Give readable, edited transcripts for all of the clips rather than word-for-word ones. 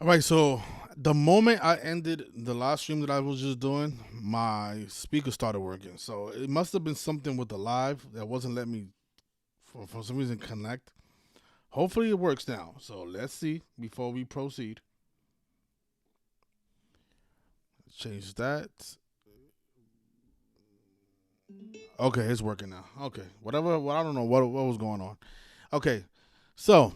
All right, so the moment I ended the last stream that I was just doing, my speaker started working. So it must have been something with the live that wasn't letting me, for some reason, connect. Hopefully it works now. So let's see before we proceed. Change that. Okay, it's working now. Okay, whatever. Well, I don't know what was going on. Okay, so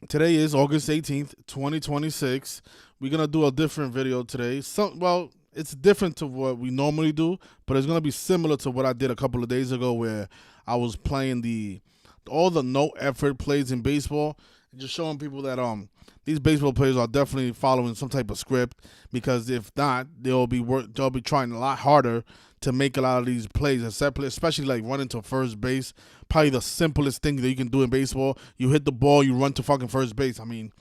today is August 18th, 2026. We're going to do a different video today. Well, it's different to what we normally do, but it's going to be similar to what I did a couple of days ago where I was playing all the no effort plays in baseball, and just showing people that these baseball players are definitely following some type of script, because if not, they'll be trying a lot harder to make a lot of these plays, especially like running to first base. Probably the simplest thing that you can do in baseball. You hit the ball, you run to fucking first base. I mean,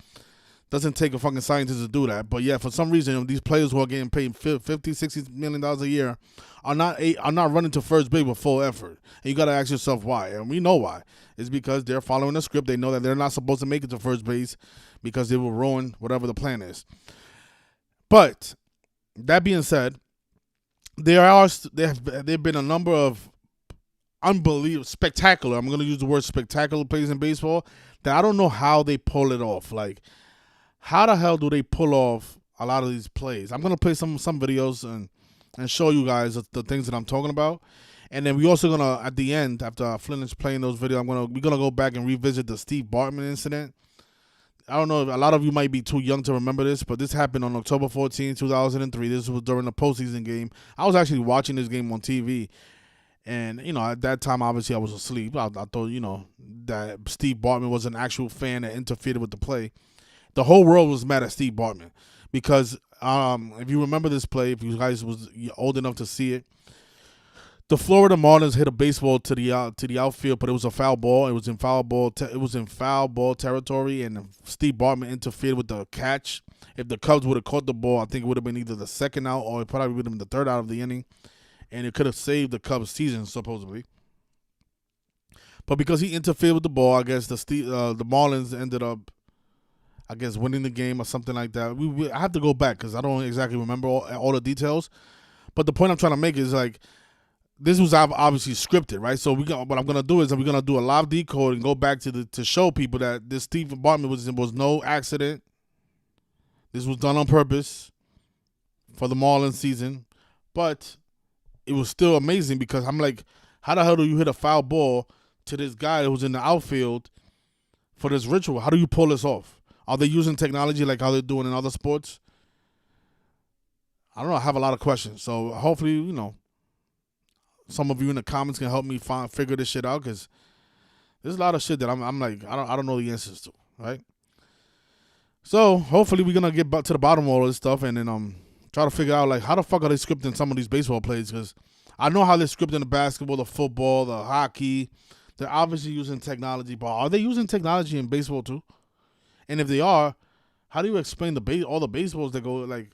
doesn't take a fucking scientist to do that. But yeah, for some reason, these players who are getting paid $50-60 million a year are not running to first base with full effort. And you got to ask yourself why. And we know why. It's because they're following the script. They know that they're not supposed to make it to first base because they will ruin whatever the plan is. But that being said, there have been a number of unbelievable, spectacular, I'm going to use the word spectacular plays in baseball that I don't know how they pull it off. Like, how the hell do they pull off a lot of these plays? I'm going to play some videos and show you guys the things that I'm talking about. And then we're also going to, at the end, after I finish playing those videos, we're going to go back and revisit the Steve Bartman incident. I don't know, a lot of you might be too young to remember this, but this happened on October 14, 2003. This was during the postseason game. I was actually watching this game on TV. And, at that time, obviously, I was asleep. I thought, that Steve Bartman was an actual fan that interfered with the play. The whole world was mad at Steve Bartman because if you remember this play, if you guys was old enough to see it, the Florida Marlins hit a baseball to the outfield, but it was a foul ball. It was in foul ball territory, and Steve Bartman interfered with the catch. If the Cubs would have caught the ball, I think it would have been either the second out or it probably would have been the third out of the inning, and it could have saved the Cubs' season supposedly. But because he interfered with the ball, I guess the Marlins ended up, I guess, winning the game or something like that. I have to go back because I don't exactly remember all the details. But the point I'm trying to make is, like, this was obviously scripted, right? So what I'm gonna do is we're gonna do a live decode and go back to show people that this Steve Bartman was no accident. This was done on purpose for the Marlins season, but it was still amazing because I'm like, how the hell do you hit a foul ball to this guy who's in the outfield for this ritual? How do you pull this off? Are they using technology like how they're doing in other sports? I don't know. I have a lot of questions. So hopefully, some of you in the comments can help me figure this shit out, because there's a lot of shit that I'm like, I don't know the answers to, right? So hopefully we're gonna get back to the bottom of all this stuff and then try to figure out, like, how the fuck are they scripting some of these baseball plays? Because I know how they're scripting the basketball, the football, the hockey. They're obviously using technology, but are they using technology in baseball too? And if they are, how do you explain all the baseballs that go, like?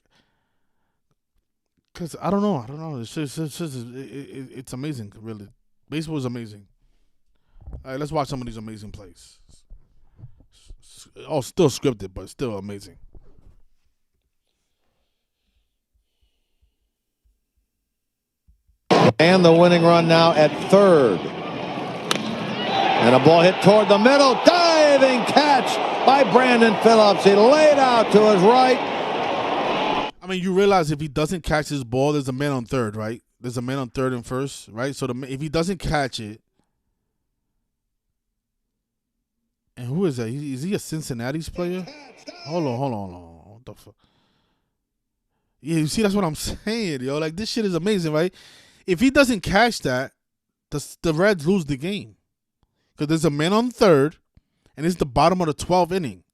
Because I don't know. It's amazing, really. Baseball is amazing. All right, let's watch some of these amazing plays. Oh, still scripted, but still amazing. And the winning run now at third. And a ball hit toward the middle. Diving catch by Brandon Phillips. He laid out to his right. I mean, you realize if he doesn't catch his ball, there's a man on third, right? There's a man on third and first, right? So if he doesn't catch it, and who is that? Is he a Cincinnati's player? Hold on. What the fuck? Yeah, you see, that's what I'm saying, yo. Like, this shit is amazing, right? If he doesn't catch that, the Reds lose the game. Because there's a man on third, and it's the bottom of the 12th inning.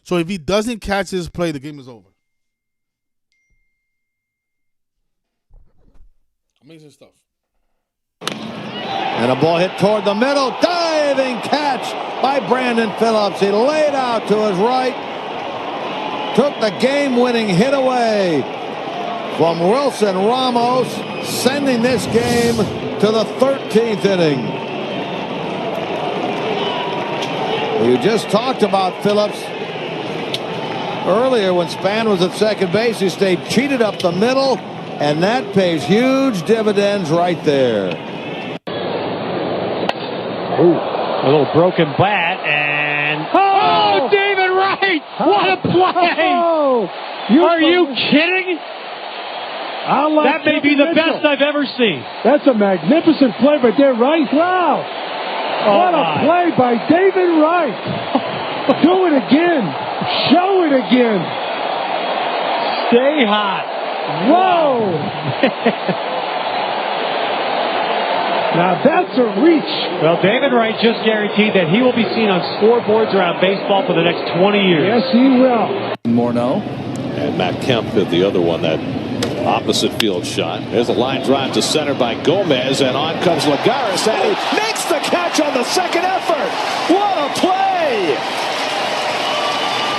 So if he doesn't catch this play, the game is over. Amazing stuff. And a ball hit toward the middle. Diving catch by Brandon Phillips. He laid out to his right. Took the game-winning hit away from Wilson Ramos, sending this game to the 13th inning. You just talked about Phillips. Earlier, when Span was at second base, he stayed cheated up the middle, and that pays huge dividends right there. Ooh, a little broken bat, and oh, David Wright! What a play! Are you kidding? That may be the best I've ever seen. That's a magnificent play by David Wright. Wow! What a play by David Wright! Do it again. Show it again. Stay hot. Whoa! Now that's a reach. Well, David Wright just guaranteed that he will be seen on scoreboards around baseball for the next 20 years. Yes, he will. Morneau. And Matt Kemp hit the other one, that opposite field shot. There's a line drive to center by Gomez, and on comes Lagares, and he makes the catch on the second effort. What a play!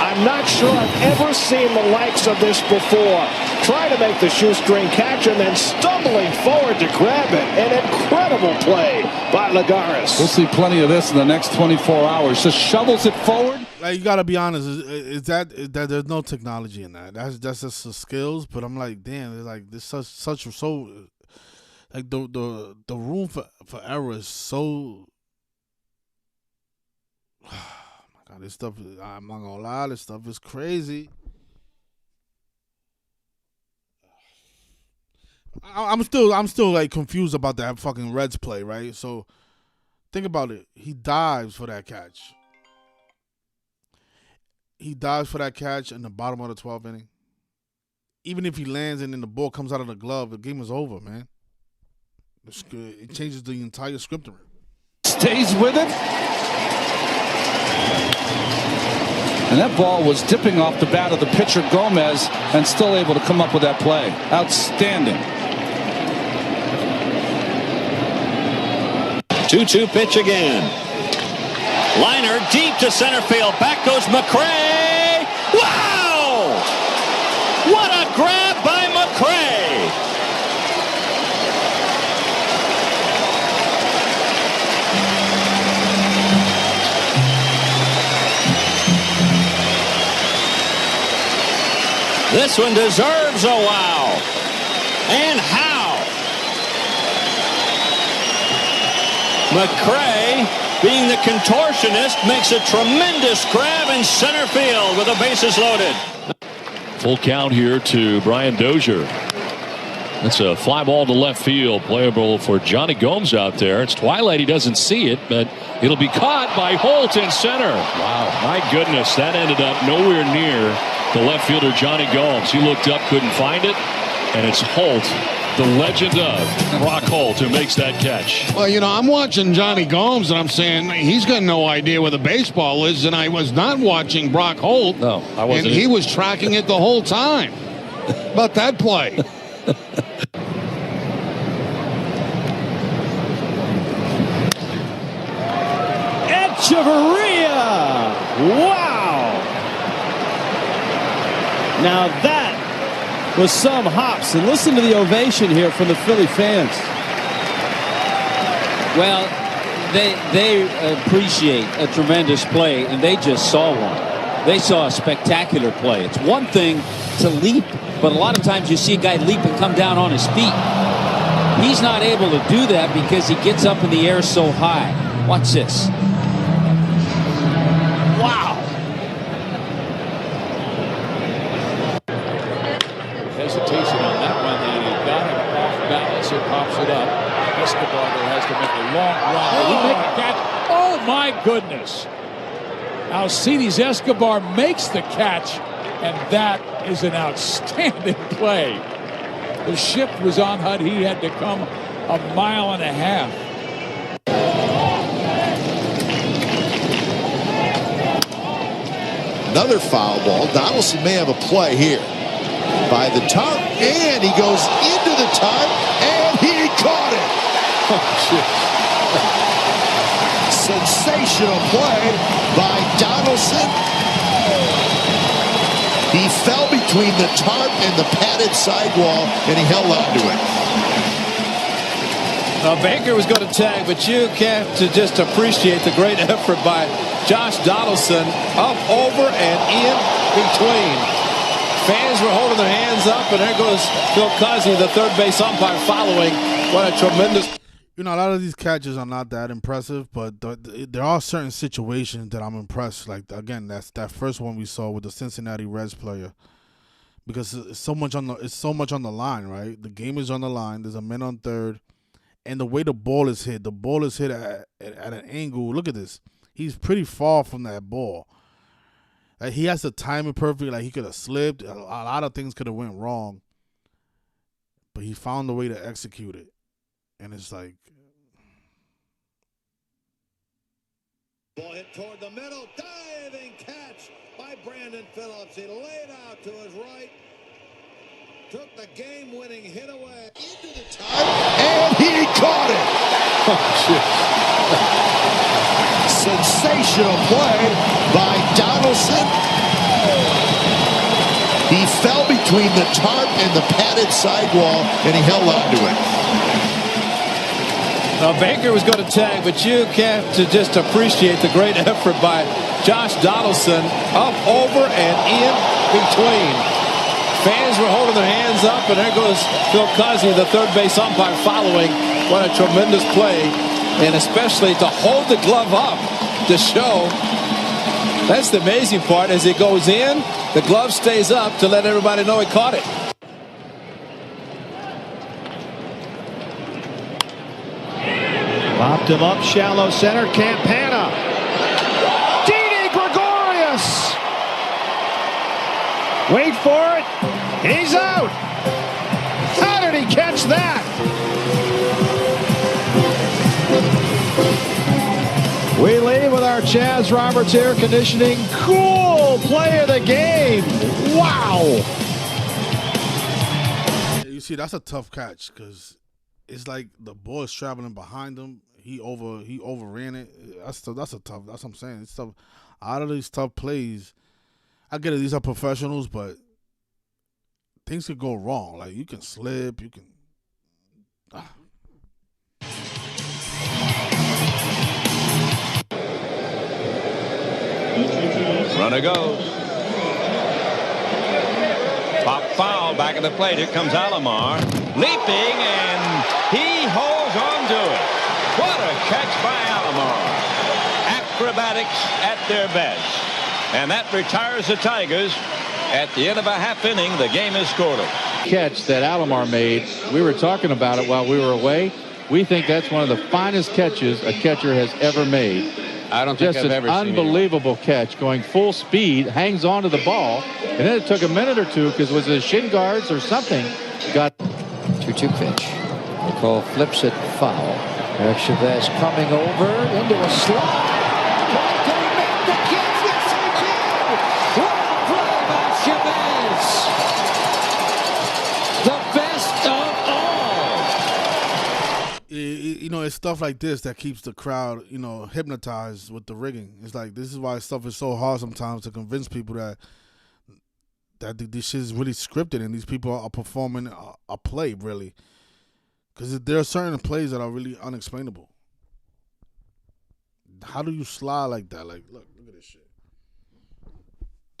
I'm not sure I've ever seen the likes of this before. Trying to make the shoestring catch and then stumbling forward to grab it. An incredible play by Lagares. We'll see plenty of this in the next 24 hours. Just shovels it forward. Like, you gotta be honest, is that there's no technology in that. That's just the skills. But I'm like, damn, it's like this such like the room for error is so. Oh my God, this stuff. I'm not gonna lie, this stuff is crazy. I'm still like confused about that fucking Reds play, right? So think about it. He dives for that catch. He dives for that catch in the bottom of the 12th inning. Even if he lands and then the ball comes out of the glove, the game is over, man. It's good. It changes the entire script around. Stays with it. And that ball was dipping off the bat of the pitcher Gomez and still able to come up with that play. Outstanding. 2-2 pitch again. Liner deep to center field. Back goes McCray. Wow! What a grab by McCray! This one deserves a wow. And how? McCray, being the contortionist, makes a tremendous grab in center field with the bases loaded. Full count here to Brian Dozier. That's a fly ball to left field, playable for Johnny Gomes out there. It's twilight, he doesn't see it, but it'll be caught by Holt in center. Wow, my goodness, that ended up nowhere near the left fielder Johnny Gomes. He looked up, couldn't find it, and it's Holt, the legend of Brock Holt, who makes that catch. Well, you know, I'm watching Johnny Gomes, and I'm saying he's got no idea where the baseball is, and I was not watching Brock Holt. No, I wasn't. And he was tracking it the whole time. About that play. Echeverria! Wow! Now that was some hops, and listen to the ovation here from the Philly fans. Well, they appreciate a tremendous play, and they just saw one. They saw a spectacular play. It's one thing to leap, but a lot of times you see a guy leap and come down on his feet. He's not able to do that because he gets up in the air so high. Watch this. Wow. Hesitation on that one, and he got him off balance. It pops it up. Escobar has to make a long run. Did he make a catch? Oh my goodness! Alcides Escobar makes the catch, and that is an outstanding play. The shift was on HUD. He had to come a mile and a half. Another foul ball. Donaldson may have a play here. By the tarp, and he goes into the tarp, and he caught it. Sensational play by Donaldson. He fell between the tarp and the padded sidewall, and he held on to it. Baker was going to tag, but you can't just appreciate the great effort by Josh Donaldson. Up, over, and in. between. Fans were holding their hands up, and there goes Phil Cuzzy, the third base umpire, following. What a tremendous. You know, a lot of these catches are not that impressive, but there are certain situations that I'm impressed. Like, again, that's that first one we saw with the Cincinnati Reds player, because it's so much on the line, right? The game is on the line. There's a man on third, and the way the ball is hit at an angle. Look at this. He's pretty far from that ball. Like, he has to time it perfectly. Like, he could have slipped. A lot of things could have went wrong, but he found a way to execute it. And it's like, ball hit toward the middle, diving catch by Brandon Phillips. He laid out to his right, took the game-winning hit away into the time, And he caught it. Sensational play by Donaldson. He fell between the tarp and the padded sidewall, and he held on to it. Now, Baker was going to tag, but you have to just appreciate the great effort by Josh Donaldson, up, over, and in between. Fans were holding their hands up, and there goes Phil Cuzzy, the third base umpire, following. What a tremendous play, and especially to hold the glove up to show. That's the amazing part. As it goes in, the glove stays up to let everybody know he caught it. Popped him up, shallow center, Campana. Didi Gregorius. Wait for it. He's out. How did he catch that? We leave with our Chaz Roberts air conditioning cool play of the game. Wow. you see, that's a tough catch because it's like the ball is traveling behind him. He overran it. That's a tough. That's what I'm saying. It's tough. Out of these tough plays, I get it. These are professionals, but things could go wrong. Like, you can slip. You can. Runner goes. Pop foul back at the plate. Here comes Alomar. Leaping, and he holds on to it. What a catch by Alomar. Acrobatics at their best. And that retires the Tigers. At the end of a half inning, the game is scoreless. Catch that Alomar made. We were talking about it while we were away. We think that's one of the finest catches a catcher has ever made. I don't think Just I've an ever seen it. unbelievable catch, going full speed, hangs on to the ball, and then it took a minute or two because was it shin guards or something? Got 2-2 pitch. McCall flips it foul. Eric Chavez coming over into a slide. Can he make the catch? Yes, he did! What a play by Chavez! The best of all. You know, it's stuff like this that keeps the crowd, you know, hypnotized with the rigging. It's like, this is why stuff is so hard sometimes to convince people that this shit is really scripted and these people are performing a play, really. Because there are certain plays that are really unexplainable. How do you slide like that? Like, look at this shit.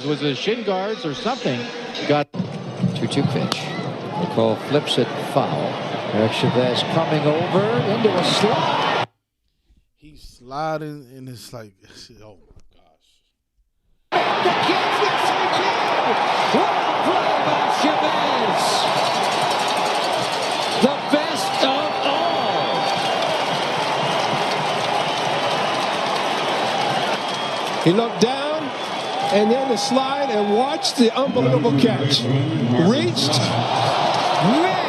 was it shin guards or something? Got 2-2 pitch. McCall flips it foul. Eric Chavez coming over into a slide. He's sliding, and it's like, oh my gosh. Make the catch, yes, he did! What a play by Chavez! The best of all. He looked down and then the slide and watched the unbelievable catch. Reached. Man!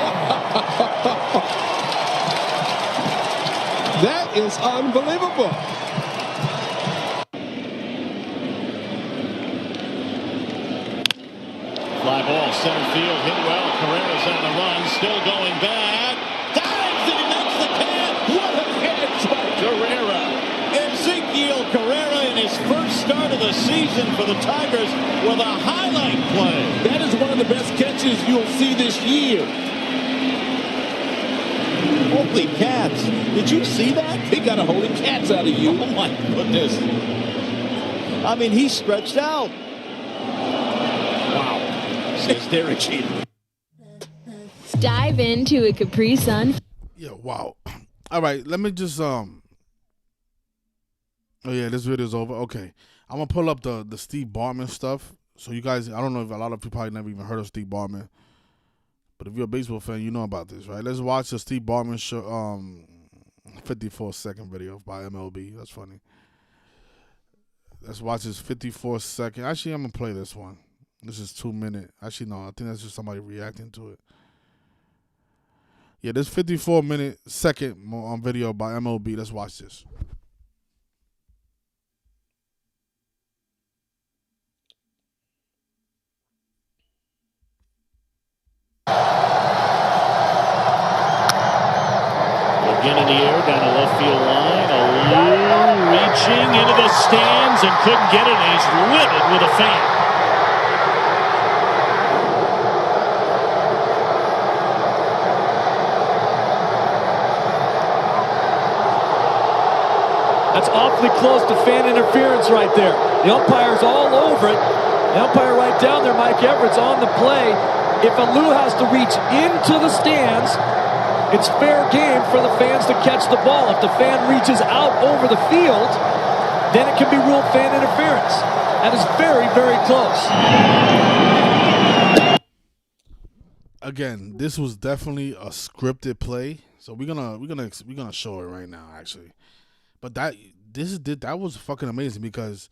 That is unbelievable. Fly ball, center field, hit well. Carrera's on the run, still going back. Dives and he makes the catch. What a catch by Carrera. Ezekiel Carrera in his first start of the season for the Tigers with a highlight play. That is one of the best catches you'll see this year. Holy cats. Did you see that? He got a holy cats out of you. Oh my goodness. I mean, he stretched out. says they're a cheater. Dive into a Capri Sun. Yeah, wow. All right, let me just Oh yeah, this video's over. Okay. I'm gonna pull up the Steve Bartman stuff. So you guys, I don't know if a lot of people probably never even heard of Steve Bartman. But if you're a baseball fan, you know about this, right? Let's watch the Steve Bartman show 54-second video by MLB. That's funny. Let's watch this 54-second. Actually, I'm gonna play this one. This is 2 minutes. Actually, no, I think that's just somebody reacting to it. Yeah, this 54-second video by MLB. Let's watch this. Again in the air, down the left field line. Alou reaching into the stands and couldn't get it, and he's livid with a fan. That's awfully close to fan interference right there. The umpire's all over it. The umpire right down there, Mike Everett's on the play. If Alou has to reach into the stands, it's fair game for the fans to catch the ball. If the fan reaches out over the field, then it can be ruled fan interference. That is very, very close. Again, this was definitely a scripted play. So we're gonna show it right now, actually. But that was fucking amazing because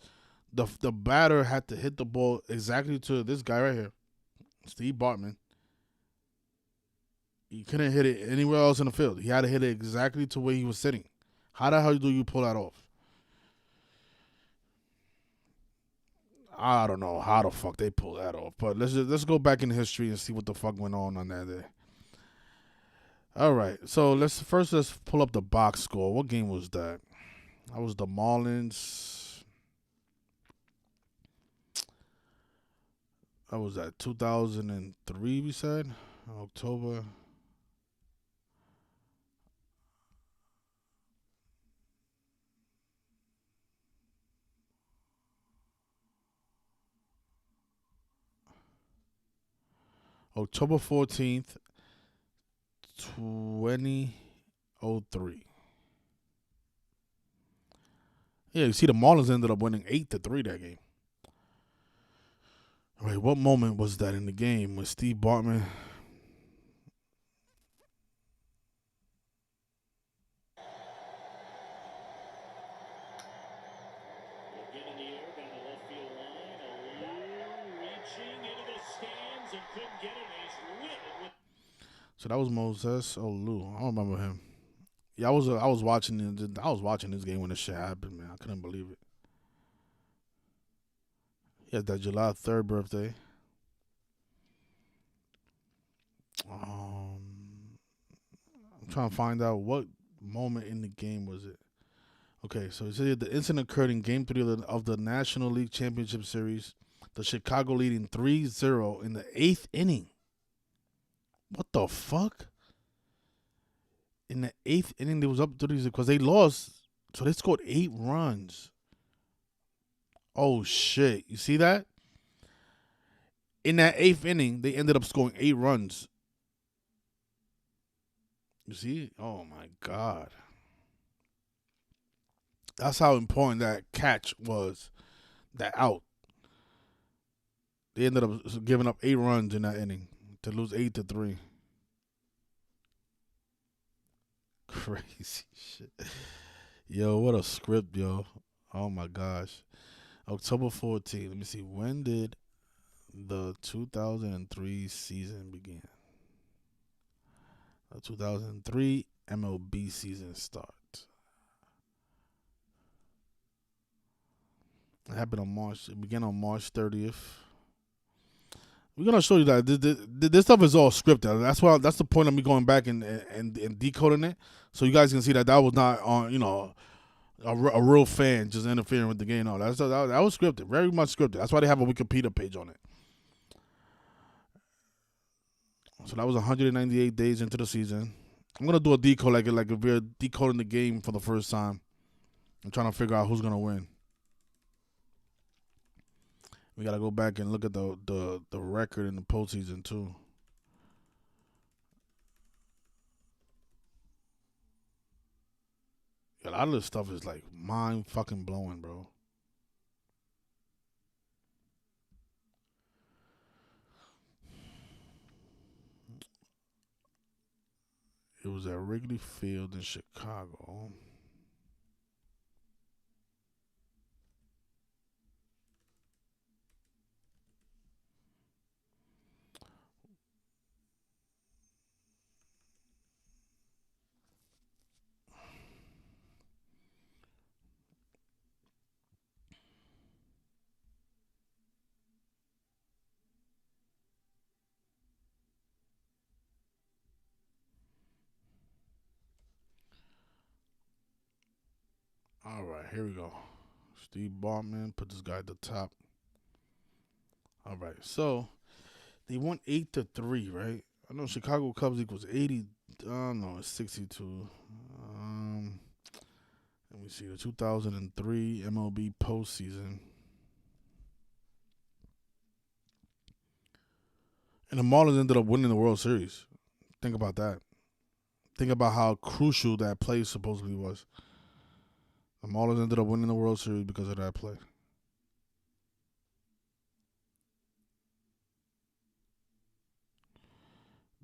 the batter had to hit the ball exactly to this guy right here, Steve Bartman. He couldn't hit it anywhere else in the field. He had to hit it exactly to where he was sitting. How the hell do you pull that off? I don't know how the fuck they pull that off. But let's go back in history and see what the fuck went on that day. All right, so let's pull up the box score. What game was that? That was the Marlins. That was at 2003. We said October. October 14th, 2003. Yeah, you see the Marlins ended up winning 8-3 that game. All right, what moment was that in the game when Steve Bartman... So that was Moses Alou. I don't remember him. Yeah, I was watching this game when this shit happened, man. I couldn't believe it. He had that July 3rd birthday. I'm trying to find out what moment in the game was it. Okay, so it said the incident occurred in Game 3 of the National League Championship Series. The Chicago leading 3-0 in the 8th inning. What the fuck? In the 8th inning, they was up 3 because they lost. So they scored 8 runs. Oh, shit. You see that? In that 8th inning, they ended up scoring 8 runs. You see? Oh, my God. That's how important that catch was, that out. They ended up giving up 8 runs in that inning to lose 8-3. Crazy shit. Yo, what a script, yo. Oh, my gosh. October 14th. Let me see. When did the 2003 season begin? The 2003 MLB season start. It happened on March. It began on March 30th. We're gonna show you that this stuff is all scripted. That's the point of me going back and decoding it, so you guys can see that was not on a real fan just interfering with the game. No, that was scripted, very much scripted. That's why they have a Wikipedia page on it. So that was 198 days into the season. I'm gonna do a decode like if we're decoding the game for the first time. I'm trying to figure out who's gonna win. We gotta go back and look at the record in the postseason too. A lot of this stuff is like mind fucking blowing, bro. It was at Wrigley Field in Chicago. All right, here we go. Steve Bartman put this guy at the top. All right, so they won 8-3, right? I know Chicago Cubs equals 80. No, it's 62. Let me see the 2003 MLB postseason, and the Marlins ended up winning the World Series. Think about that. Think about how crucial that play supposedly was. The Marlins ended up winning the World Series because of that play.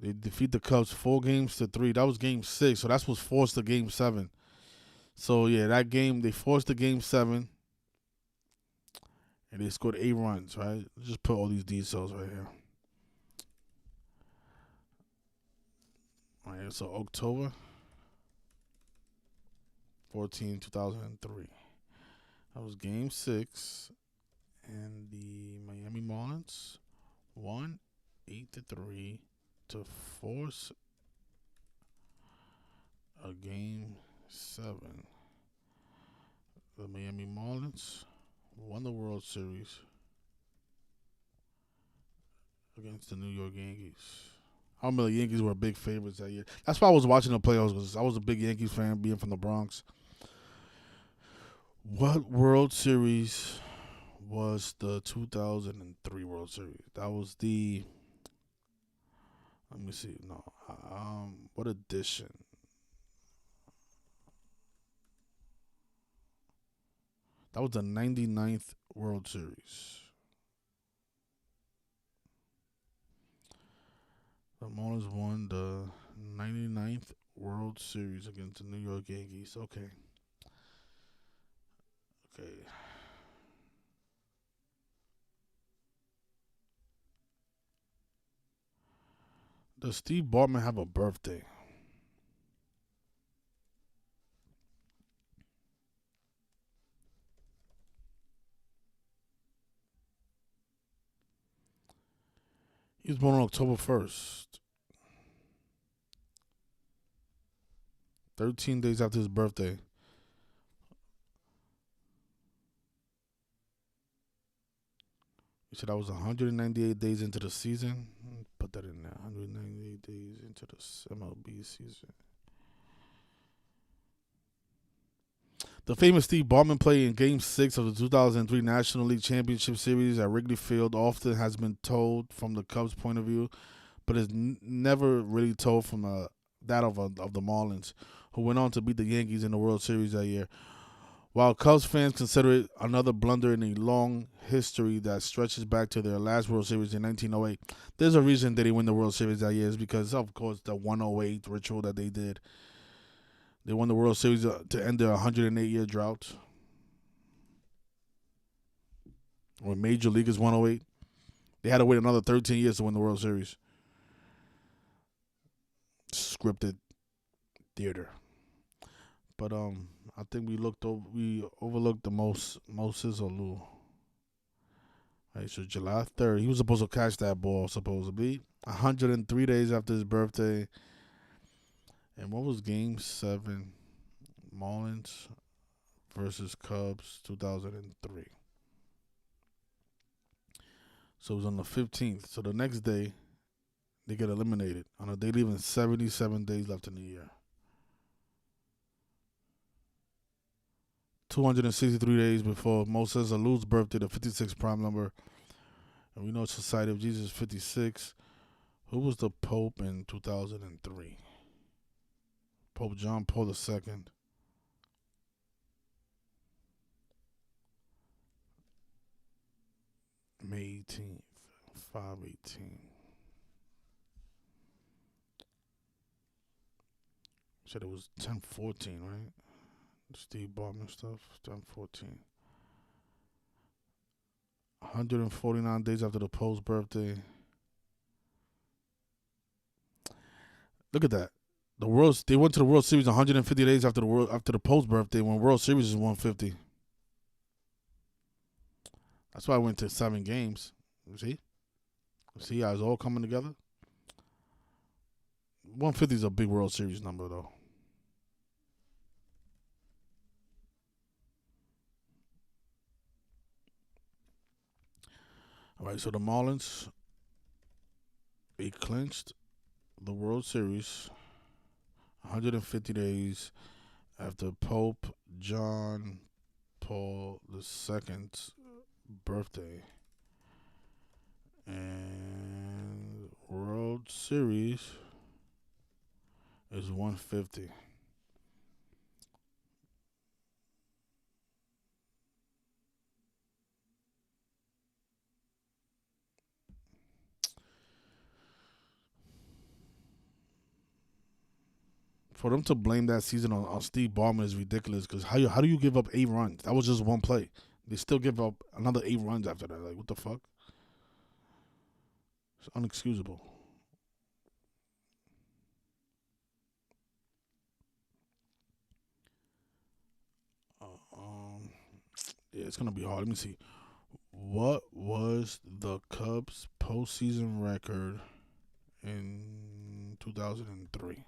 They defeat the Cubs 4-3. That was game 6, so that's what's forced to game 7. So, yeah, that game, they forced the game 7, and they scored 8 runs, right? Just put all these details right here. All right, so October 14, 2003. That was game 6, and the Miami Marlins won 8-3 to force a game 7. The Miami Marlins won the World Series against the New York Yankees. I remember the Yankees were big favorites that year. That's why I was watching the playoffs, because I was a big Yankees fan, being from the Bronx. What World Series was the 2003 World Series? That was the... Let me see. No. What edition? That was the 99th World Series. The Marlins won the 99th World Series against the New York Yankees. Okay. Does Steve Bartman have a birthday? He was born on October 1st. 13 days after his birthday. You said that was 198 days into the season. Put that in there. 198 days into the MLB season. The famous Steve Bartman play in Game 6 of the 2003 National League Championship Series at Wrigley Field often has been told from the Cubs' point of view, but is never really told from that of the Marlins, who went on to beat the Yankees in the World Series that year. While Cubs fans consider it another blunder in a long history that stretches back to their last World Series in 1908, there's a reason they didn't win the World Series that year. It's because, of course, the 108 ritual that they did. They won the World Series to end their 108-year drought. When Major Leaguers 108, they had to wait another 13 years to win the World Series. Scripted theater. But I think we overlooked the Moses Alou. Right, so July 3rd, he was supposed to catch that ball, supposedly. 103 days after his birthday. And what was Game 7? Marlins versus Cubs, 2003. So it was on the 15th. So the next day, they get eliminated. They leaving 77 days left in the year. 263 days before Moses Alou's birthday, the 56 prime number. And we know Society of Jesus 56. Who was the Pope in 2003? Pope John Paul II. May 18th, 5/18. Said it was 10/14, right? Steve Bartman stuff, 10/14. 149 days after the Pope's birthday. Look at that. They went to the World Series 150 days after the Pope's birthday when World Series is 150. That's why I went to 7 games. You see how it's all coming together? 150 is a big World Series number, though. All right, so the Marlins, they clinched the World Series 150 days after Pope John Paul II's birthday. And World Series is 150. For them to blame that season on Steve Bartman is ridiculous, because how do you give up 8 runs? That was just one play. They still give up another 8 runs after that. Like, what the fuck? It's unexcusable. Yeah, it's going to be hard. Let me see. What was the Cubs' postseason record in 2003?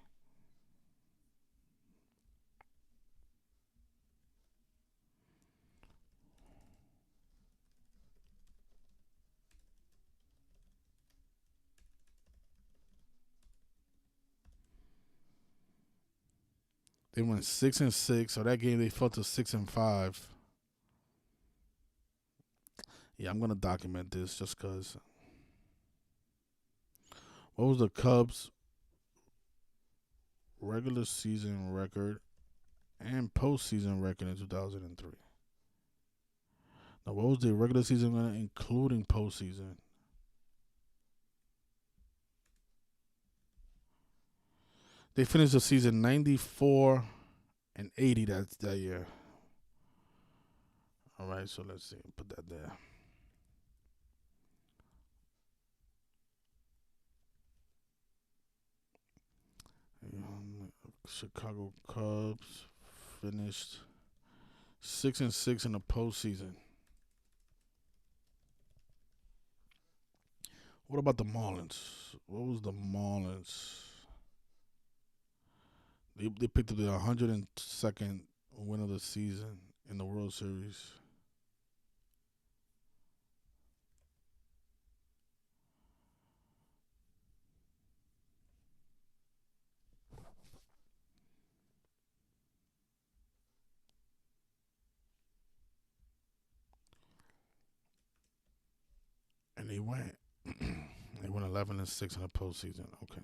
They went 6-6, so that game they fell to 6-5. Yeah, I'm gonna document this just cause. What was the Cubs' regular season record and postseason record in 2003? Now, what was the regular season record including postseason? They finished the season 94-80 that year. All right, so let's see. Put that there. Chicago Cubs finished 6-6 in the postseason. What about the Marlins? What was the Marlins? They picked up the 102nd win of the season in the World Series. And they went 11-6 in the postseason. Okay.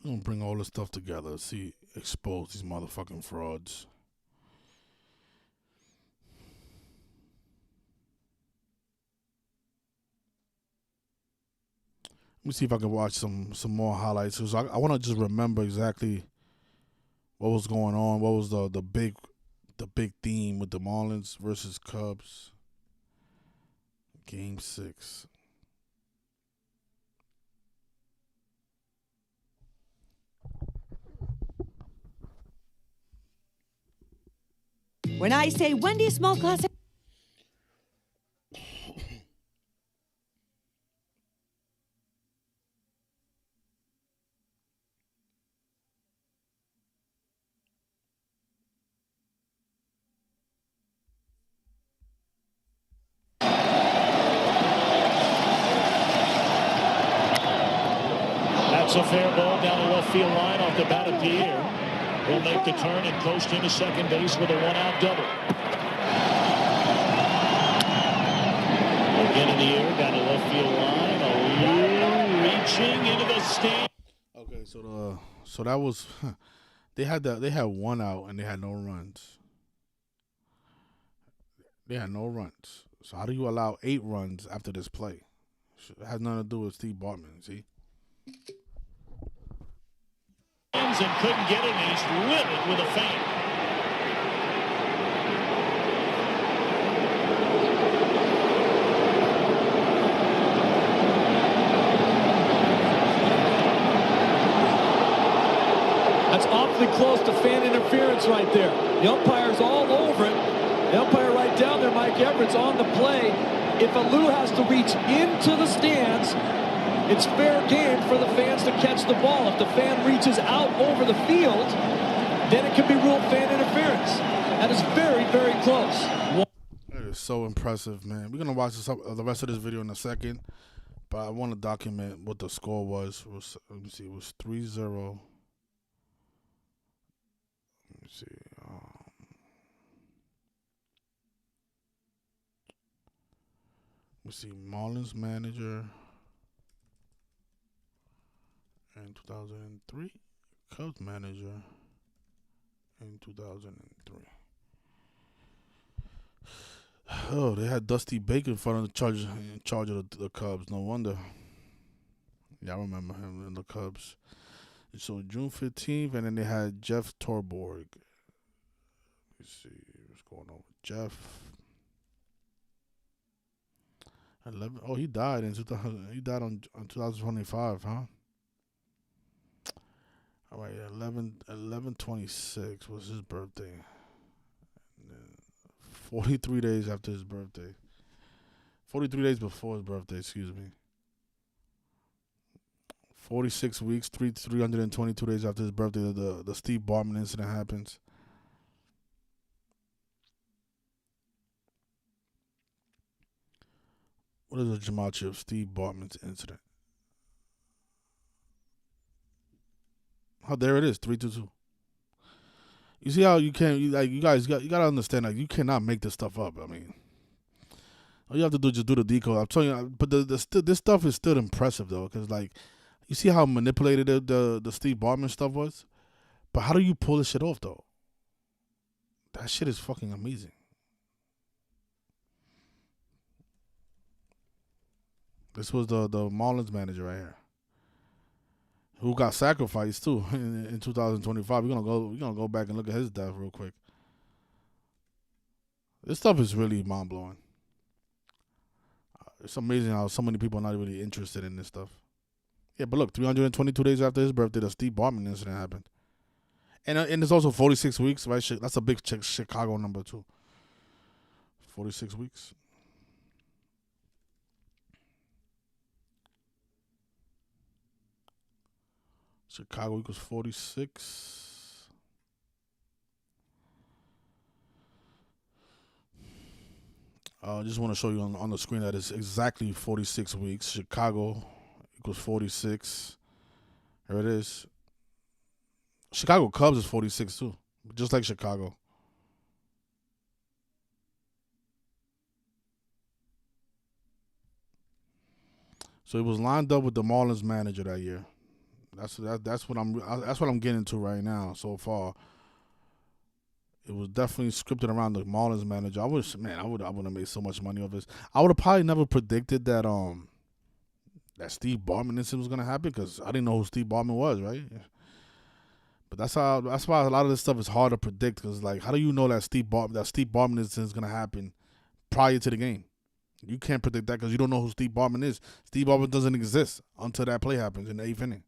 We're gonna bring all this stuff together, expose these motherfucking frauds. Let me see if I can watch some more highlights. Cause I want to just remember exactly what was going on. What was the big theme with the Marlins versus Cubs? Game 6. When I say Wendy's small classic. That's a fair ball down the left field line off the bat of Pierre. will make the turn and coast into second base with a one-out double. Again in the air, down the left field line. Alou reaching into the stand. Okay, so that was they had one out and they had no runs. They had no runs. So how do you allow 8 runs after this play? It has nothing to do with Steve Bartman, see? And couldn't get it, and he's livid with a fan. That's awfully close to fan interference right there. The umpire's all over it. The umpire right down there, Mike Everett's on the play. If Alou has to reach into the stands, it's fair game for the fans to catch the ball. If the fan reaches out over the field, then it can be ruled fan interference. That is very, very close. It is so impressive, man. We're going to watch the rest of this video in a second, but I want to document what the score was. Let me see. It was 3-0. Let me see. Let me see. Marlins manager in 2003. Cubs manager in 2003. Oh, they had Dusty Baker in front of in charge of the Cubs. No wonder. Yeah, I remember him in the Cubs. So June 15th, and then they had Jeff Torborg. Let's see what's going on with Jeff. 11. Oh, he died in 2000. He died on 2025, huh? All right, 11/26 was his birthday. 43 days after his birthday. 43 days before his birthday, excuse me. 46 weeks, 322 days after his birthday, the Steve Bartman incident happens. What is the gematria of Steve Bartman's incident? Oh, there it is, 322. You see how you can't, you guys you gotta understand, like, you cannot make this stuff up. I mean, all you have to do is just do the decode. I'm telling you, but this stuff is still impressive though, because like, you see how manipulated the Steve Bartman stuff was? But how do you pull this shit off, though? That shit is fucking amazing. This was the Marlins manager right here, who got sacrificed too in 2025. We're gonna go back and look at his death real quick. This stuff is really mind blowing. It's amazing how so many people are not really interested in this stuff. Yeah, but look, 322 days after his birthday, the Steve Bartman incident happened. And it's also 46 weeks, right? That's a big Chicago number, too. 46 weeks. Chicago equals 46. I just want to show you on the screen that it's exactly 46 weeks. Chicago equals 46. There it is. Chicago Cubs is 46 too, just like Chicago. So it was lined up with the Marlins manager that year. That's what I'm getting to right now so far. It was definitely scripted around the Marlins manager. I would have made so much money off this. I would have probably never predicted that that Steve Bartman incident was gonna happen, because I didn't know who Steve Bartman was, right? But that's why a lot of this stuff is hard to predict, because like, how do you know that Steve Bartman incident is gonna happen prior to the game? You can't predict that because you don't know who Steve Bartman is. Steve Bartman doesn't exist until that play happens in the 8th inning.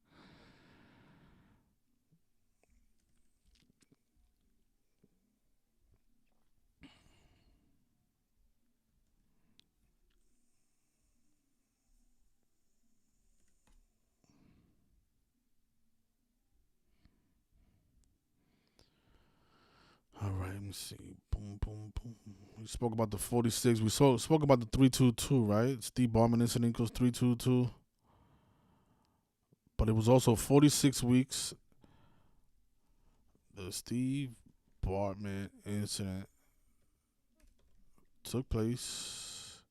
All right, let me see. Boom, boom, boom. We spoke about the 46. We spoke about the 322, right? Steve Bartman incident equals 322. But it was also 46 weeks. The Steve Bartman incident took place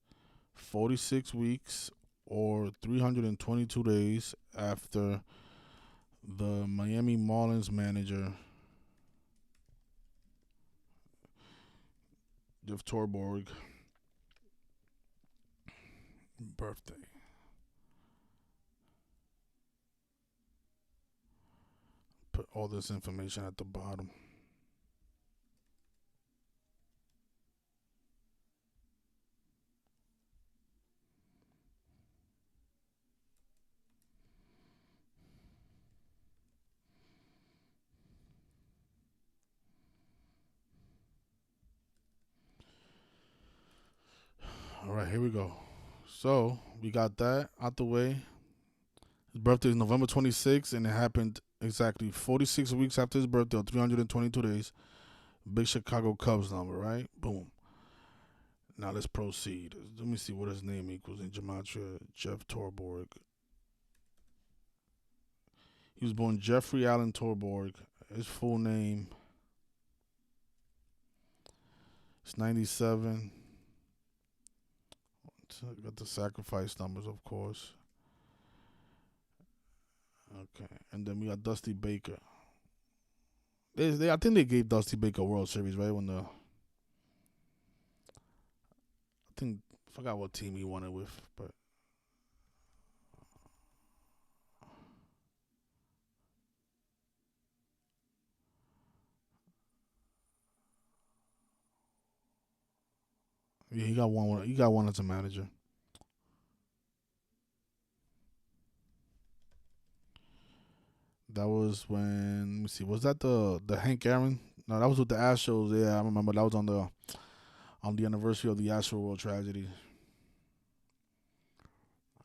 46 weeks or 322 days after the Miami Marlins manager Jeff Torborg birthday. Put all this information at the bottom. All right, here we go. So we got that out the way. His birthday is November 26th, and it happened exactly 46 weeks after his birthday, or 322 days. Big Chicago Cubs number, right? Boom. Now let's proceed. Let me see what his name equals in gematria. Jeff Torborg. He was born Jeffrey Allen Torborg. His full name is 97. Got the sacrifice numbers, of course. Okay, and then we got Dusty Baker. I think they gave Dusty Baker a World Series, right? I forgot what team he won it with, but yeah, he got one. He got one as a manager. That was when, let me see, was that the Hank Aaron? No, that was with the Astros. Yeah, I remember that was on the anniversary of the Astro World tragedy.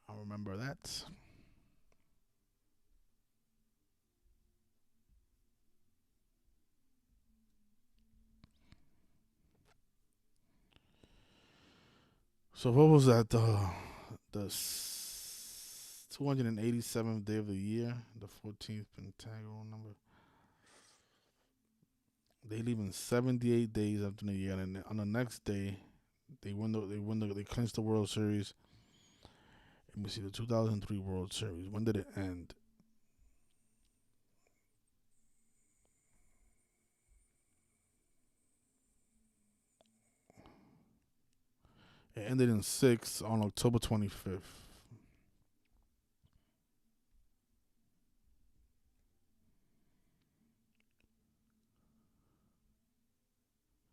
I remember that. So what was that? The 287th day of the year, the 14th pentagonal number. They leave in 78 days after the year, and on the next day, they clinched the World Series. Let me see, the 2003 World Series. When did it end? It ended in 6 on October 25th.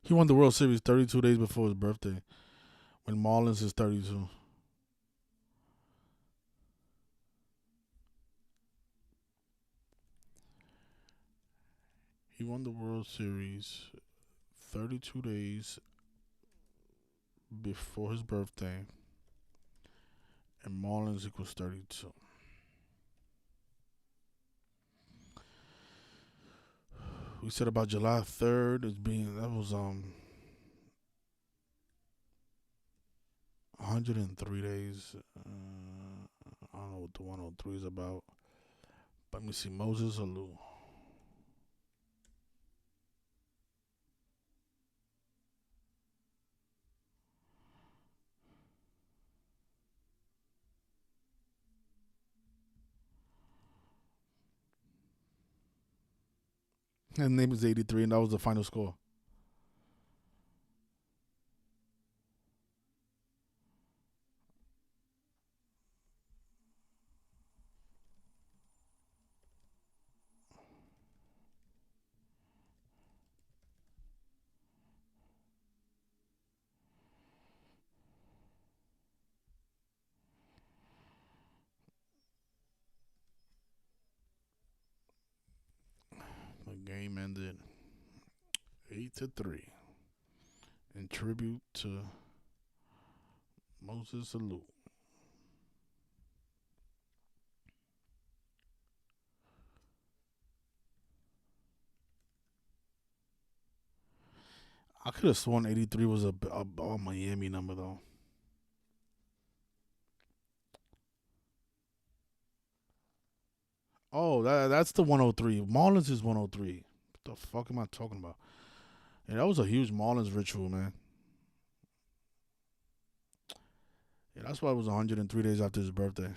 He won the World Series 32 days before his birthday, when Marlins is 32. He won the World Series 32 days before his birthday, and Marlins equals 32. We said about July 3rd as being, that was 103 days. I don't know what the 103 is about. But let me see, Moses Alou. His name is 83, and that was the final score. The game ended 8-3 in tribute to Moses Alou. I could have sworn 83 was a Miami number, though. Oh, that's the 103. Marlins is 103. The fuck am I talking about? Yeah, that was a huge Marlins ritual, man. Yeah, that's why it was 103 days after his birthday.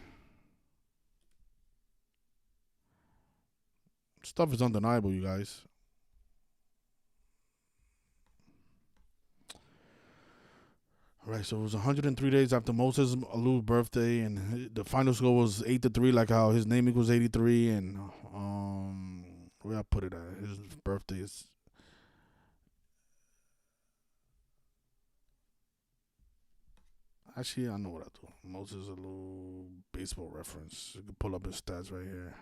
Stuff is undeniable, you guys. All right, so it was 103 days after Moses Alou's birthday, and the final score was 8-3, like how his name equals 83, and where I put it at? His birthday is. Actually, I know what I do. Moses Alou baseball reference. You can pull up his stats right here.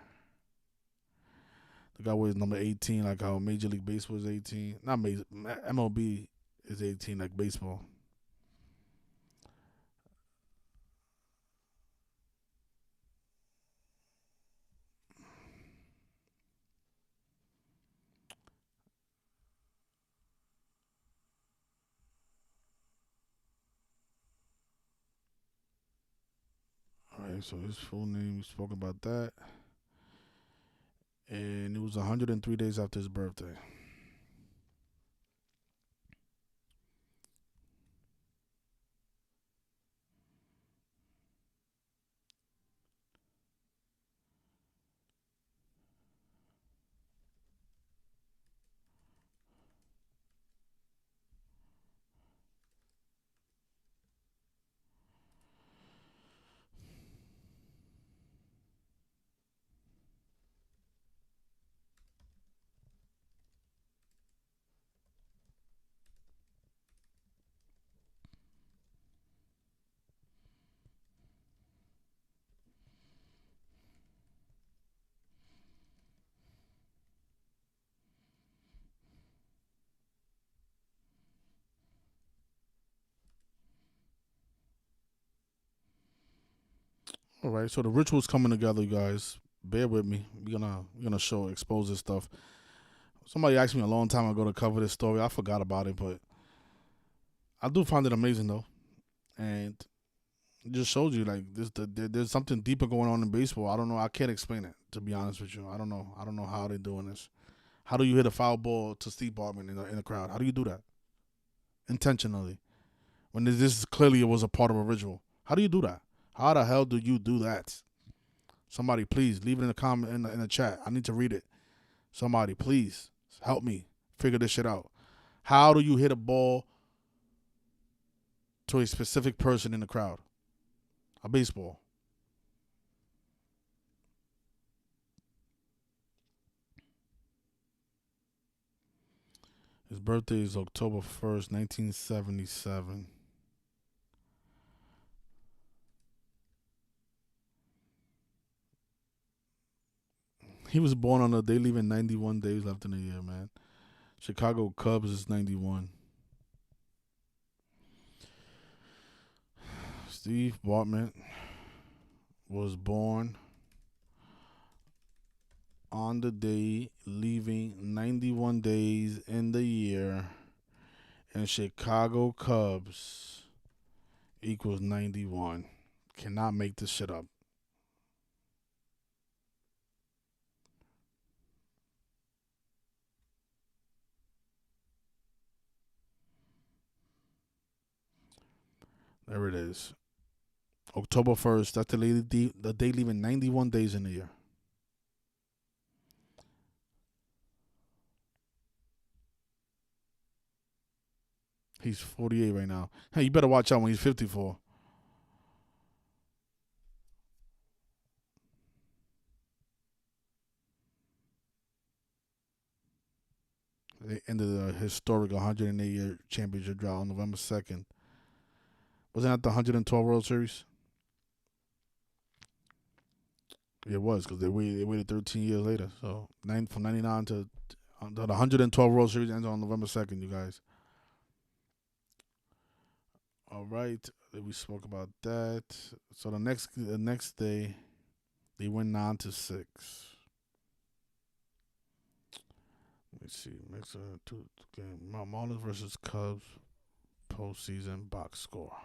The guy was number 18, like how Major League Baseball is 18. Not Major, MLB is 18, like baseball. All right, so his full name, we spoke about that. And it was 103 days after his birthday. All right, so the ritual's coming together, you guys. Bear with me. We're gonna expose this stuff. Somebody asked me a long time ago to cover this story. I forgot about it, but I do find it amazing though, and it just shows you like there's something deeper going on in baseball. I don't know. I can't explain it, to be honest with you. I don't know. I don't know how they're doing this. How do you hit a foul ball to Steve Bartman in the crowd? How do you do that intentionally when this clearly it was a part of a ritual? How do you do that? How the hell do you do that? Somebody, please leave it in the comment in the chat. I need to read it. Somebody, please help me figure this shit out. How do you hit a ball to a specific person in the crowd? A baseball. His birthday is October 1st, 1977. He was born on a day leaving 91 days left in the year, man. Chicago Cubs is 91. Steve Bartman was born on the day leaving 91 days in the year, and Chicago Cubs equals 91. Cannot make this shit up. There it is. October 1st. That's the day leaving 91 days in the year. He's 48 right now. Hey, you better watch out when he's 54. They ended a historic 108-year championship drought on November 2nd. Wasn't that the 112 World Series? It was, because they waited 13 years later. So from 99 to the 112 World Series ends on November 2nd, you guys. All right, we spoke about that. So the next day, they went 9-6. Let me see. Next two game, Marlins versus Cubs postseason box score.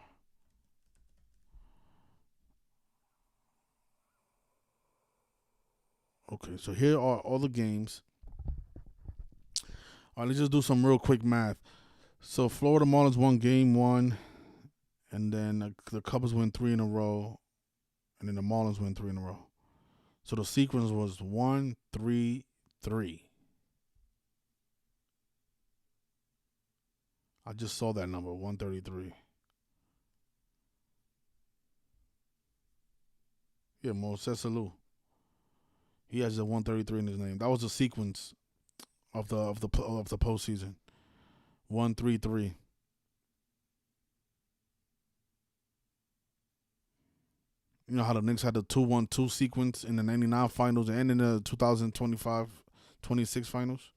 Okay, so here are all the games All right, let's just do some real quick math. So Florida Marlins won game 1, and then the Cubs win 3 in a row, and then the Marlins win 3 in a row. So the sequence was 1, 3, 3. I just saw that number, 133. Yeah, Moses Alou. He has a 133 in his name. That was the sequence of the postseason. 1-3-3. You know how the Knicks had the 2-1-2 sequence in the 99 finals and in the 2025-26 finals?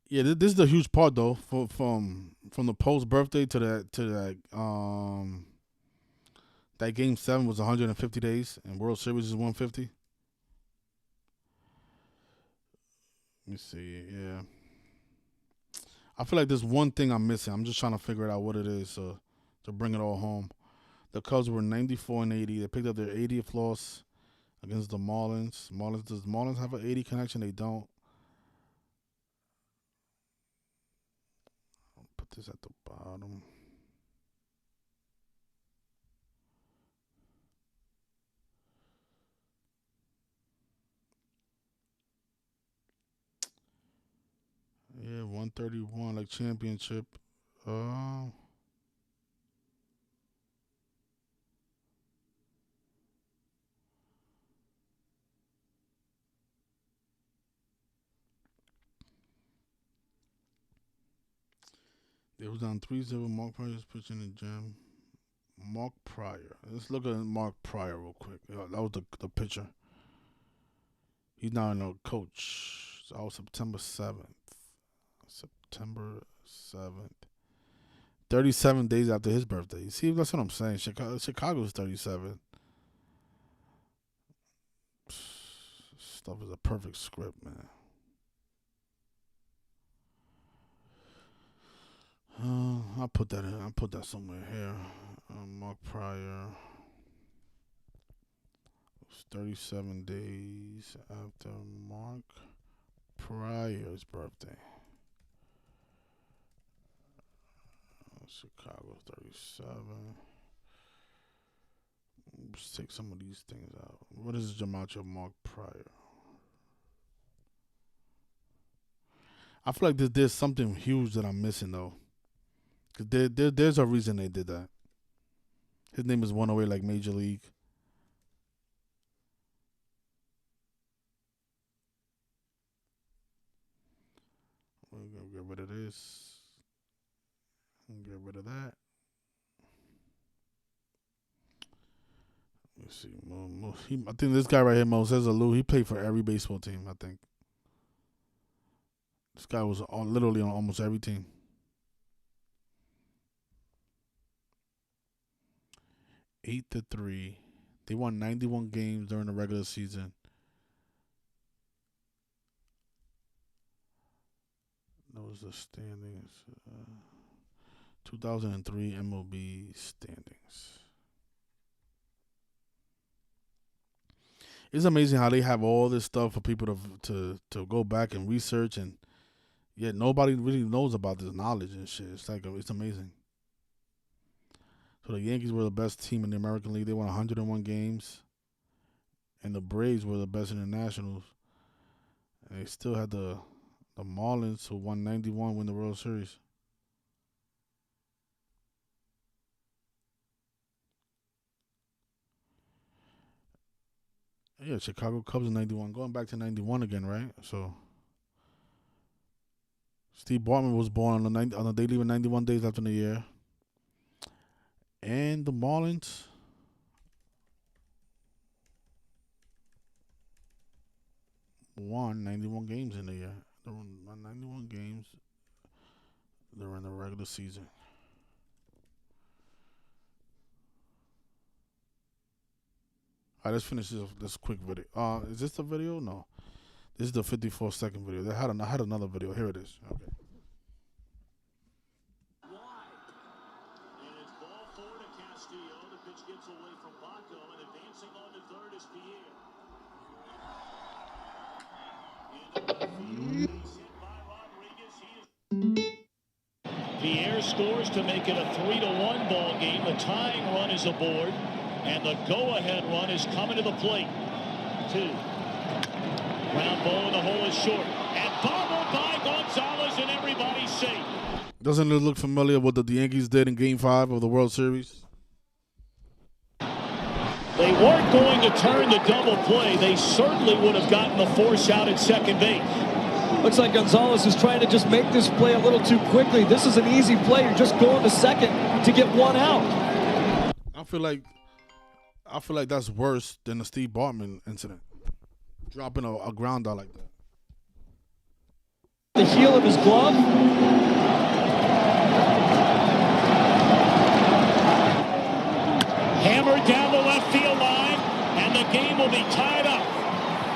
Yeah, this is the huge part though. From the post birthday to that game 7 was 150 days and World Series is 150. Let me see. Yeah, I feel like there's one thing I'm missing. I'm just trying to figure out what it is to bring it all home. The Cubs were 94-80. They picked up their 80th loss against the Marlins. Does Marlins have an 80 connection? They don't. I'll put this at the bottom. Yeah, 131 like championship. It was on 3-0. Mark Pryor's pitching the gym. Mark Pryor. Let's look at Mark Pryor real quick. That was the pitcher. He's now a coach. That was September 7th. September 7th. 37 days after his birthday. See, that's what I'm saying. Chicago's 37. Stuff is a perfect script, man. I'll put that in. I'll put that somewhere here. Mark Pryor. It was 37 days after Mark Pryor's birthday. Chicago 37. Let's take some of these things out. What is Jamacho Mark Pryor? I feel like there's something huge that I'm missing though. Cause there's a reason they did that. His name is 108 like Major League. We're gonna get rid of this. Get rid of that. Let's see. I think this guy right here, Moses Alou, he played for every baseball team, I think. This guy was literally on almost every team. 8-3. They won 91 games during the regular season. Those are standings. 2003 MLB standings. It's amazing how they have all this stuff for people to go back and research, and yet nobody really knows about this knowledge and shit. It's amazing. So the Yankees were the best team in the American League. They won 101 games, and the Braves were the best in the Nationals. And they still had the Marlins, who won 91, win the World Series. Yeah, Chicago Cubs in 91. Going back to 91 again, right? So Steve Bartman was born on the day leaving 91 days after the year. And the Marlins won 91 games in the year. They won 91 games during the regular season. All right, let's finish this quick video. Is this the video? No. This is the 54-second video. I had another video. Here it is. Okay. Pierre scores to make it a 3-1 ball game. The tying run is aboard, and the go-ahead run is coming to the plate. 2. Ground ball in the hole is short, and bobbled by Gonzalez, and everybody's safe. Doesn't it look familiar with what the Yankees did in Game 5 of the World Series? They weren't going to turn the double play. They certainly would have gotten the force out at second base. Looks like Gonzalez is trying to just make this play a little too quickly. This is an easy play. You're just going to second to get one out. I feel like that's worse than the Steve Bartman incident. Dropping a ground out like that. The heel of his glove. Hammered down the left field line, and the game will be tied up.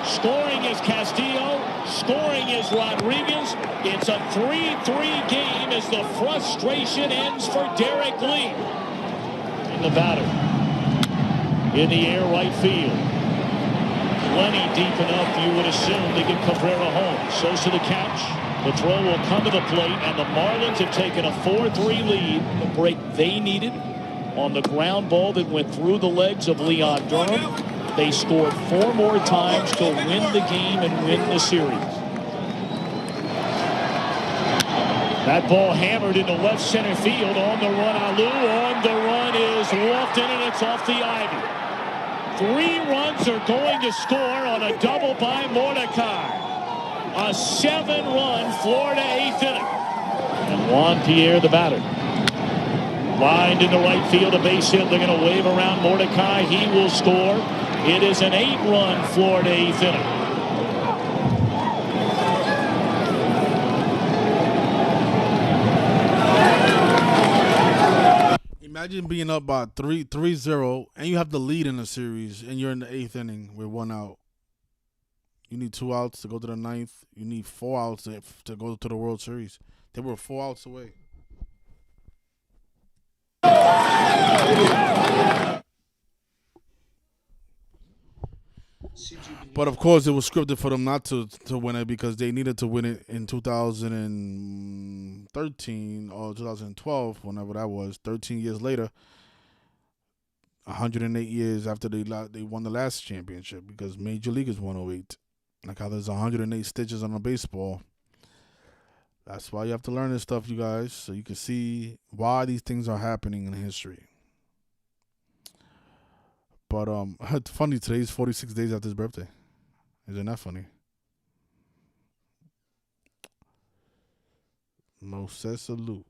Scoring is Castillo. Scoring is Rodriguez. It's a 3-3 game as the frustration ends for Derek Lee. And the batter in the air, right field. Plenty deep enough, you would assume, to get Cabrera home. Sosa the catch. The throw will come to the plate, and the Marlins have taken a 4-3 lead. The break they needed on the ground ball that went through the legs of Leon Durham. They scored 4 more times to win the game and win the series. That ball hammered into left center field. On the run, Alou. On the run is Lofton, and it's off the ivy. 3 runs are going to score on a double by Mordecai. A 7-run Florida 8th inning. And Juan Pierre, the batter. Lined into right field, a base hit. They're going to wave around Mordecai. He will score. It is an 8-run Florida 8th inning. Imagine being up by 3-0, and you have the lead in the series, and you're in the 8th inning with 1 out. You need 2 outs to go to the 9th. You need 4 outs to go to the World Series. They were 4 outs away. But of course, it was scripted for them not to win it because they needed to win it in 2013 or 2012, whenever that was. 13 years later, 108 years after they won the last championship, because Major League is 108. Like how there's 108 stitches on a baseball. That's why you have to learn this stuff, you guys, so you can see why these things are happening in history. But it's funny, today's 46 days after his birthday. Isn't that funny? Moses Alou.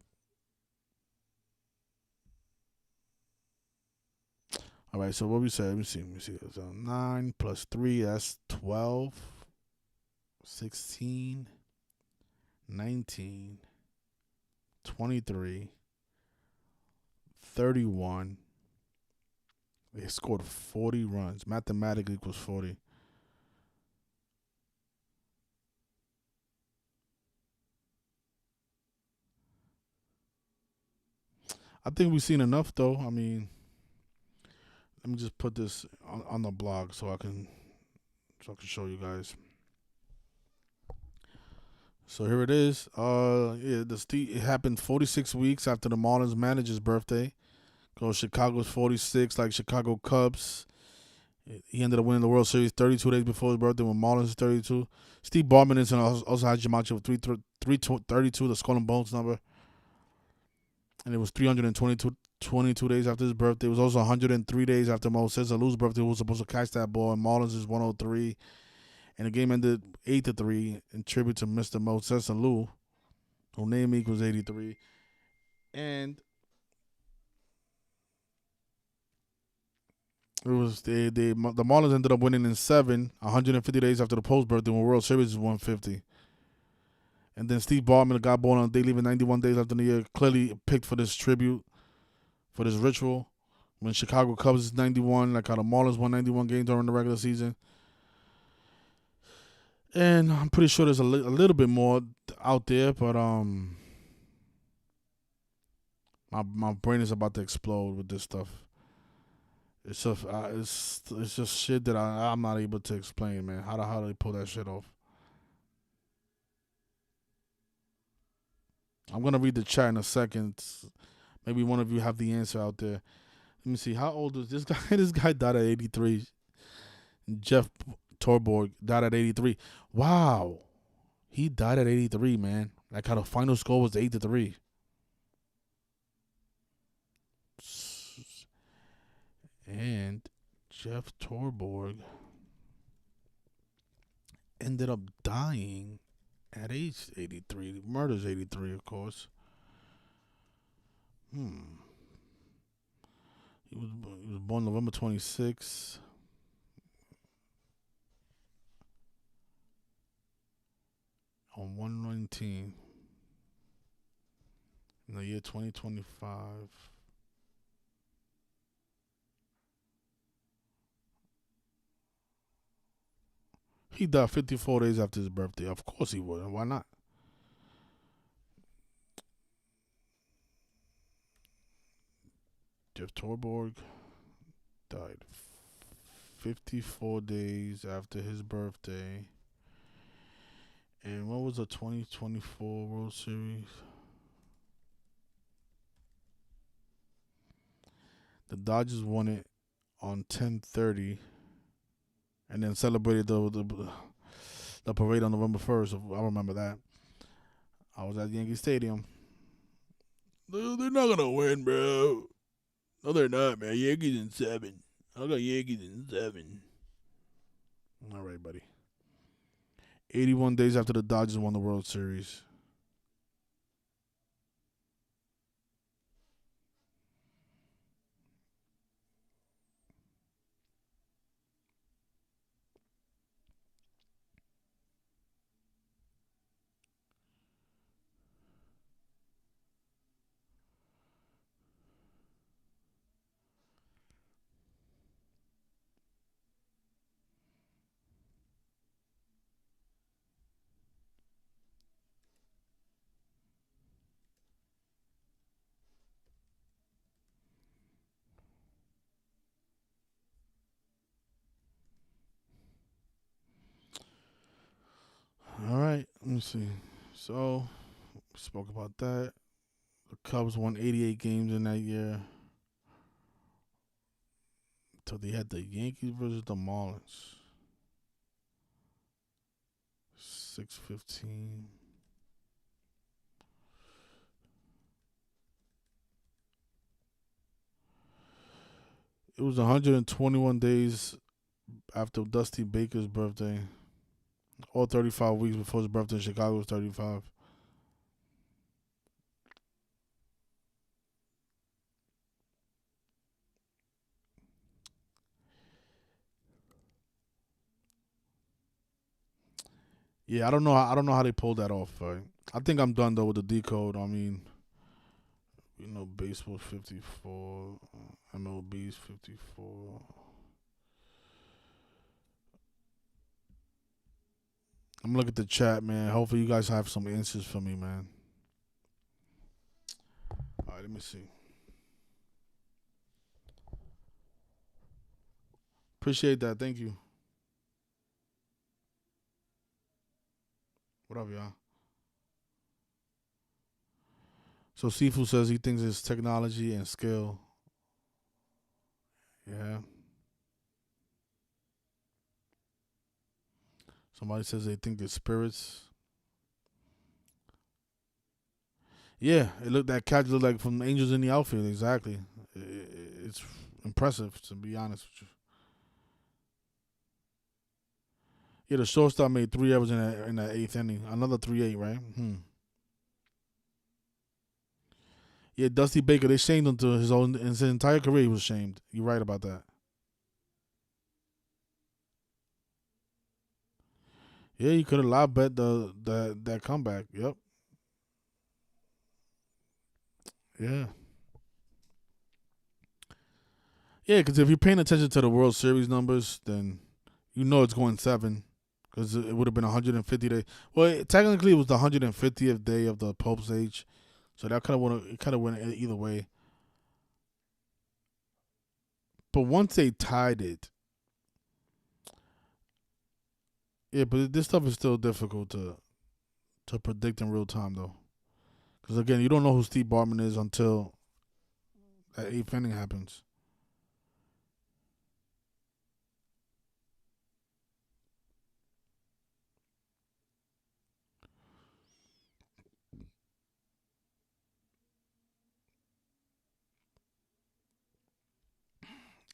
All right, so what we said, let me see. So 9 plus 3, that's 12, 16, 19, 23, 31. They scored 40 runs. Mathematically equals 40. I think we've seen enough, though. I mean, let me just put this on the blog so I can show you guys. So here it is. It happened 46 weeks after the Marlins manager's birthday. Because Chicago's 46, like Chicago Cubs. He ended up winning the World Series 32 days before his birthday when Marlins is 32. Steve Bartman also had Jamacho with 332, the Skull and Bones number. And it was 322 days after his birthday. It was also 103 days after Moses Alou's birthday, who was supposed to catch that ball. And Marlins is 103. And the game ended 8-3 in tribute to Mr. Moses Alou, whose name equals 83. And it was the Marlins ended up winning in 7, 150 days after the Post birthday when World Series is 150. And then Steve Bartman, the guy born on a day leaving 91 days after the year, clearly picked for this tribute, for this ritual. When Chicago Cubs is 91, like how the Marlins won 91 games during the regular season. And I'm pretty sure there's a little bit more out there, but my brain is about to explode with this stuff. It's just it's just shit that I'm not able to explain, man. How do they pull that shit off? I'm gonna read the chat in a second. Maybe one of you have the answer out there. Let me see. How old is this guy? This guy died at 83. Jeff Torborg died at 83. Wow, he died at 83, man. Like how the final score was 8-3. And Jeff Torborg ended up dying at age 83. Murder's 83, of course. He was born November 26th. On 1/19 in the year 2025. He died 54 days after his birthday. Of course he would. Why not? Jeff Torborg died 54 days after his birthday. And what was the 2024 World Series? The Dodgers won it on 10/30, and then celebrated the parade on November 1st. I remember that. I was at Yankee Stadium. They're not gonna win, bro. No, they're not, man. Yankees in 7. I got Yankees in 7. All right, buddy. 81 days after the Dodgers won the World Series. All right, let me see. So, we spoke about that. The Cubs won 88 games in that year. So they had the Yankees versus the Marlins. 6-15. It was 121 days after Dusty Baker's birthday. Or 35 weeks before his birthday in Chicago was 35. Yeah, I don't know how they pulled that off. Right? I think I'm done though with the decode. I mean, baseball 54, MLB's 54. I'm gonna look at the chat, man. Hopefully you guys have some answers for me, man. All right, let me see. Appreciate that. Thank you. What up, y'all? So Sifu says he thinks it's technology and skill. Yeah. Somebody says they think it's spirits. Yeah, that catch looked like from Angels in the Outfield. Exactly. It's impressive, to be honest with you. Yeah, the shortstop made 3 errors in that 8th inning. Another 3-8, right? Yeah, Dusty Baker, they shamed him to his entire career. He was shamed. You're right about that. Yeah, you could have live bet that comeback. Yep. Yeah. Yeah, because if you're paying attention to the World Series numbers, then you know it's going 7. because it would have been 150 days. Well, technically it was the 150th day of the Pope's age, so that could have went either way. But once they tied it, yeah. But this stuff is still difficult to predict in real time, though, because again, you don't know who Steve Bartman is until that 8th inning happens.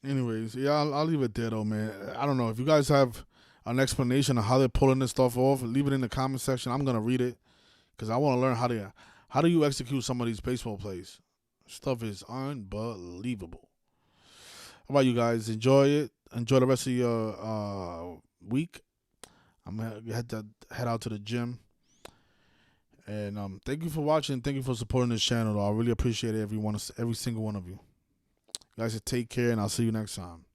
Anyways, yeah, I'll leave it there though, man. I don't know if you guys have an explanation of how they're pulling this stuff off. Leave it in the comment section. I'm gonna read it because I want to learn how do you execute some of these baseball plays. Stuff is unbelievable. How about you guys? Enjoy it. Enjoy the rest of your week. I'm gonna head out to the gym. And thank you for watching. Thank you for supporting this channel. I really appreciate it, every single one of you. You guys should take care, and I'll see you next time.